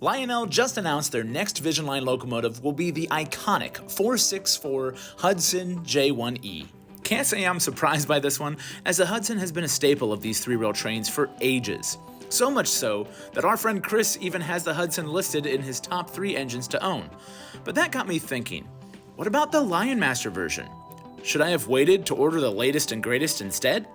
Lionel just announced their next VisionLine locomotive will be the iconic 464 Hudson J1e. Can't say I'm surprised by this one, as the Hudson has been a staple of these three-rail trains for ages. So much so that our friend Chris even has the Hudson listed in his top 3 engines to own. But that got me thinking, what about the LionMaster version? Should I have waited to order the latest and greatest instead?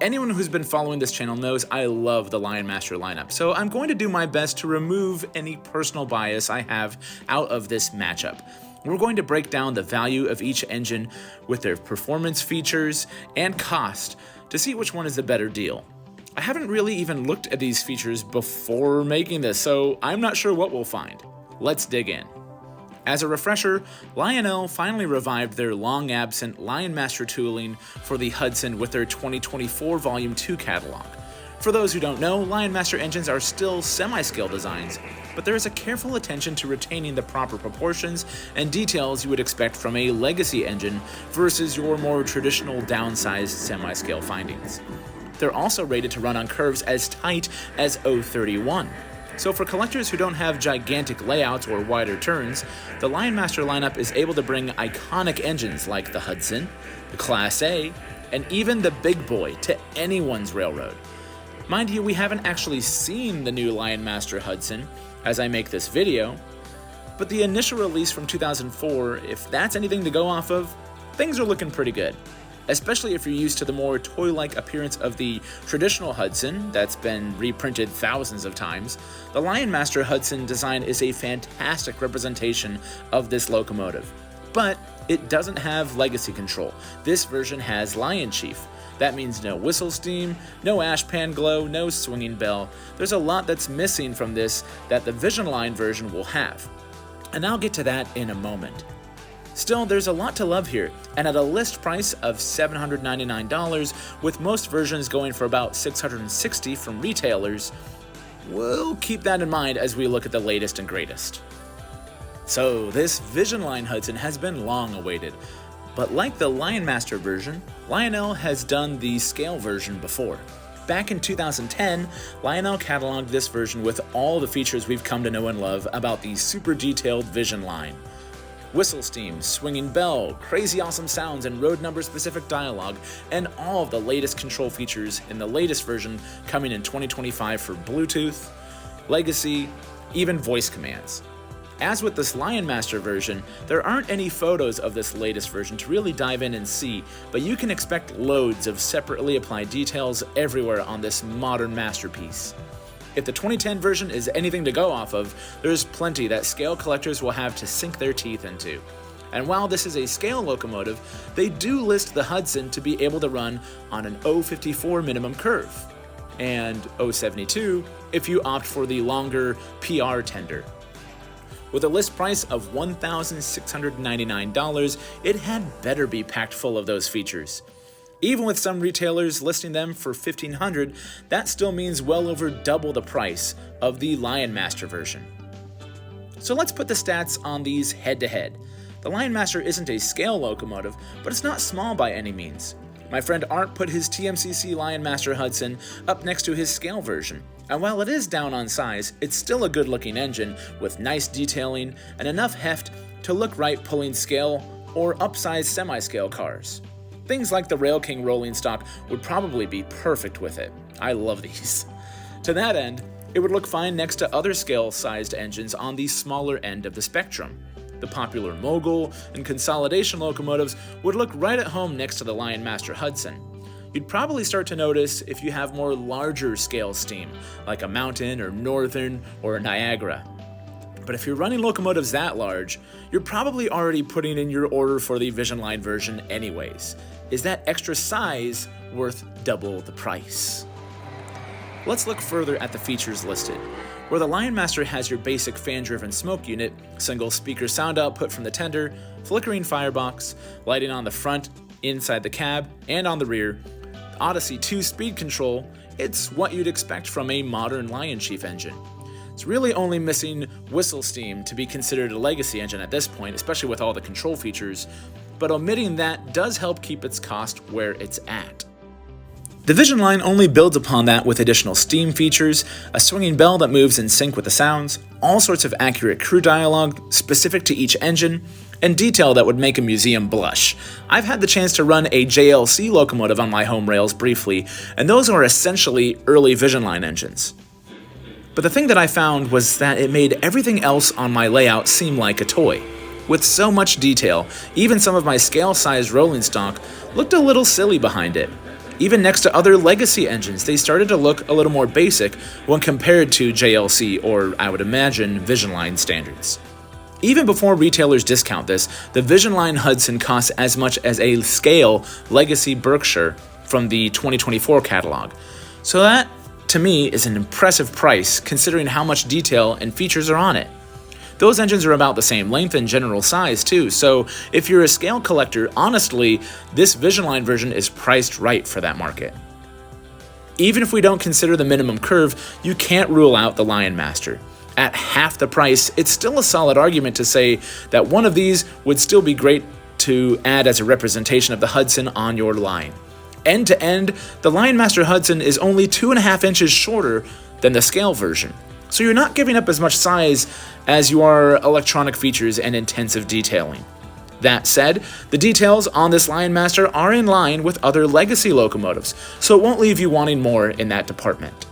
Anyone who's been following this channel knows I love the LionMaster lineup, so I'm going to do my best to remove any personal bias I have out of this matchup. We're going to break down the value of each engine with their performance features and cost to see which one is the better deal. I haven't really even looked at these features before making this, so I'm not sure what we'll find. Let's dig in. As a refresher, Lionel finally revived their long-absent LionMaster tooling for the Hudson with their 2024 Volume 2 catalog. For those who don't know, LionMaster engines are still semi-scale designs, but there is a careful attention to retaining the proper proportions and details you would expect from a legacy engine versus your more traditional downsized semi-scale findings. They're also rated to run on curves as tight as 031. So for collectors who don't have gigantic layouts or wider turns, the LionMaster lineup is able to bring iconic engines like the Hudson, the Class A, and even the Big Boy to anyone's railroad. Mind you, we haven't actually seen the new LionMaster Hudson as I make this video, but the initial release from 2004, if that's anything to go off of, things are looking pretty good. Especially if you're used to the more toy-like appearance of the traditional Hudson that's been reprinted thousands of times, the LionMaster Hudson design is a fantastic representation of this locomotive. But it doesn't have legacy control. This version has Lion Chief. That means no whistle steam, no ash pan glow, no swinging bell. There's a lot that's missing from this that the VisionLine version will have. And I'll get to that in a moment. Still, there's a lot to love here, and at a list price of $799, with most versions going for about $660 from retailers, we'll keep that in mind as we look at the latest and greatest. So, this VisionLine Hudson has been long awaited, but like the LionMaster version, Lionel has done the scale version before. Back in 2010, Lionel cataloged this version with all the features we've come to know and love about the super detailed VisionLine. Whistle steam, swinging bell, crazy awesome sounds and road number specific dialogue, and all of the latest control features in the latest version coming in 2025 for Bluetooth, Legacy, even voice commands. As with this LionMaster version, there aren't any photos of this latest version to really dive in and see, but you can expect loads of separately applied details everywhere on this modern masterpiece. If the 2010 version is anything to go off of, there's plenty that scale collectors will have to sink their teeth into. And while this is a scale locomotive, they do list the Hudson to be able to run on an 054 minimum curve, and 072 if you opt for the longer PR tender. With a list price of $1,699, it had better be packed full of those features. Even with some retailers listing them for $1,500, that still means well over double the price of the LionMaster version. So let's put the stats on these head to head. The LionMaster isn't a scale locomotive, but it's not small by any means. My friend Art put his TMCC LionMaster Hudson up next to his scale version, and while it is down on size, it's still a good looking engine with nice detailing and enough heft to look right pulling scale or upsized semi-scale cars. Things like the Rail King rolling stock would probably be perfect with it. I love these. To that end, it would look fine next to other scale-sized engines on the smaller end of the spectrum. The popular Mogul and consolidation locomotives would look right at home next to the LionMaster Hudson. You'd probably start to notice if you have more larger scale steam, like a Mountain or Northern or a Niagara. But if you're running locomotives that large, you're probably already putting in your order for the VisionLine version anyways. Is that extra size worth double the price? Let's look further at the features listed. Where the LionMaster has your basic fan-driven smoke unit, single speaker sound output from the tender, flickering firebox, lighting on the front, inside the cab, and on the rear, the Odyssey 2 speed control, it's what you'd expect from a modern Lion Chief engine. It's really only missing whistle steam to be considered a legacy engine at this point, especially with all the control features, but omitting that does help keep its cost where it's at. The VisionLine only builds upon that with additional steam features, a swinging bell that moves in sync with the sounds, all sorts of accurate crew dialogue specific to each engine, and detail that would make a museum blush. I've had the chance to run a JLC locomotive on my home rails briefly, and those are essentially early VisionLine engines. But the thing that I found was that it made everything else on my layout seem like a toy. With so much detail, even some of my scale-sized rolling stock looked a little silly behind it. Even next to other legacy engines, they started to look a little more basic when compared to JLC or, I would imagine, VisionLine standards. Even before retailers discount this, the VisionLine Hudson costs as much as a scale legacy Berkshire from the 2024 catalog. So that, to me, is an impressive price considering how much detail and features are on it. Those engines are about the same length and general size too, so if you're a scale collector, honestly, this VisionLine version is priced right for that market. Even if we don't consider the minimum curve, you can't rule out the LionMaster. At half the price, it's still a solid argument to say that one of these would still be great to add as a representation of the Hudson on your line. End to end, the LionMaster Hudson is only 2.5 inches shorter than the scale version. So you're not giving up as much size as you are electronic features and intensive detailing. That said, the details on this LionMaster are in line with other legacy locomotives, so it won't leave you wanting more in that department.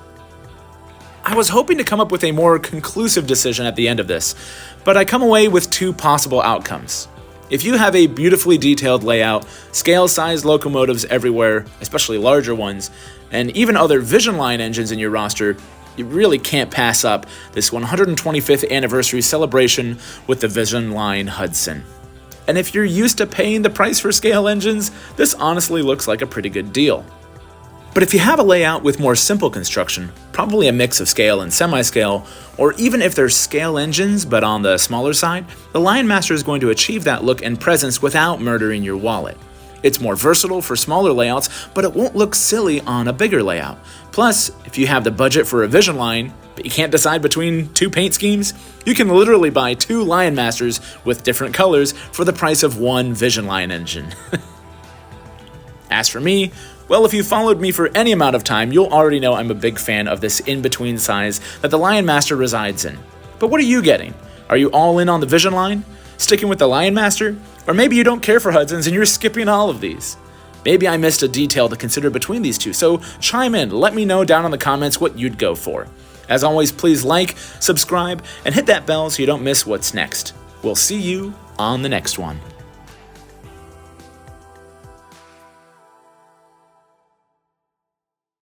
I was hoping to come up with a more conclusive decision at the end of this, but I come away with two possible outcomes. If you have a beautifully detailed layout, scale-sized locomotives everywhere, especially larger ones, and even other VisionLine engines in your roster, you really can't pass up this 125th anniversary celebration with the VisionLine Hudson. And if you're used to paying the price for scale engines, this honestly looks like a pretty good deal. But if you have a layout with more simple construction, probably a mix of scale and semi-scale, or even if they're scale engines but on the smaller side, the LionMaster is going to achieve that look and presence without murdering your wallet. It's more versatile for smaller layouts, but it won't look silly on a bigger layout. Plus, if you have the budget for a VisionLine, but you can't decide between two paint schemes, you can literally buy two LionMasters with different colors for the price of one VisionLine engine. As for me, well, if you followed me for any amount of time, you'll already know I'm a big fan of this in-between size that the LionMaster resides in. But what are you getting? Are you all in on the VisionLine? Sticking with the LionMaster? Or maybe you don't care for Hudsons and you're skipping all of these. Maybe I missed a detail to consider between these two, so chime in, let me know down in the comments what you'd go for. As always, please like, subscribe, and hit that bell so you don't miss what's next. We'll see you on the next one.